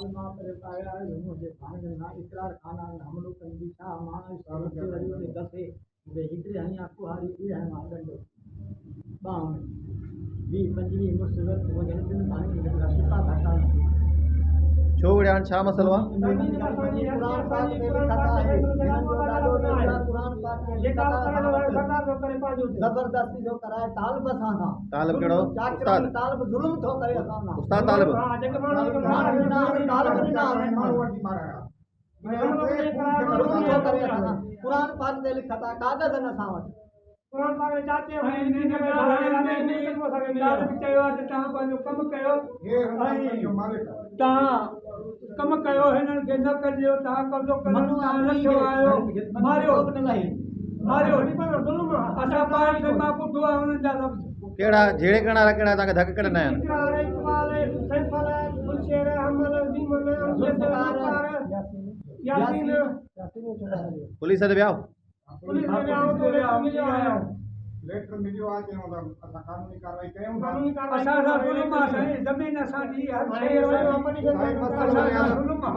कालमा परताया मुझे खाने ना इकरार खाना हमलो कंदी छा मां सारे वरी के दसे मुझे हिकड़े हया कुहारी भी है मां गंडो बाम भी पंजवी मुसरत मुझे दिन पानी निकला सुता घाटा छो विड़ियान छा मसलो आहे? कुरान पाक में लिखा है कुरान पाक में लिखा जबरदस्ती जो कराए तालब सां था तालब कहिड़ो? उस्ताद तालब जुल्म थो करे असां सां उस्ताद तालब कुरान पाक में लिखा था कागज न असां वटि कुरान पाक में चाचे कम कयो हिननि खे न कजो तव्हां कब्ज़ो कयो तव्हां लखियो आयो मारियो मारियो ज़ुल्म असां पाण खे मां ॿुधो आहे हुननि जा लफ़्ज़ कहिड़ा जहिड़े कहिड़ा कहिड़ा तव्हांखे धक कढंदा आहिनि? पुलिस ते विया लेटर मिलियो आहे चयूं था असां कानूनी कार्रवाई कयूं था।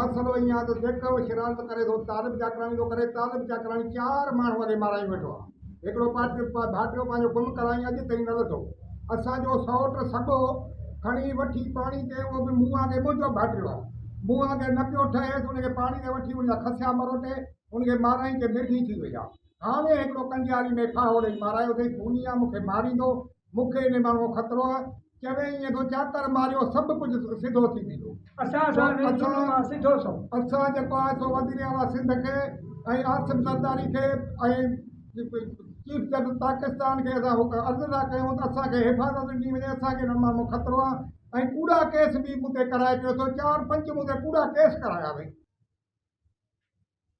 मसलो ईअं आहे त जेको शरारत करे थो तालिब चाकराणी थो करे तालिब चाकराणी 4 माण्हू वरी माराई वेठो आहे। हिकिड़ो भाटियो पंहिंजो गुम कराई अॼु ताईं न लथो। असांजो सौट सॻो खणी वठी पाणी ते उहो बि मुंहुं खे मुंहिंजो भाटियो आहे मुंहुं खे न पियो ठहे उनखे पाणी ते वठी उनजा खसिया मरोटे उनखे माराई के मिर्गी थी वई आहे। हाणे हिकिड़ो कंजारी में फाहो ॾेई मारायो अथई दुनिया मूंखे मारींदो मूंखे इन माण्हू खतरो आहे चवे ईअं थो चाकर मारियो सभु कुझु सिधो थी वेंदो। असां जेको आहे सो वज़ीर आला सिंध खे ऐं आसिफ ज़रदारी खे ऐं चीफ जस्टिस पाकिस्तान खे असां अर्ज़ु था कयूं त असांखे हिफ़ाज़त ॾिनी वञे असांखे हिन माण्हू खतरो आहे ऐं कूड़ा केस बि मूं ते कराए पियो थो 4-5 मूं ते कूड़ा केस कराया अथई।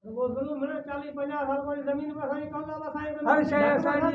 वो ज़ुल्म है 40-50 साल वाली ज़मीन पर असांजी कब्ज़ा बसाए हर शइ असांजी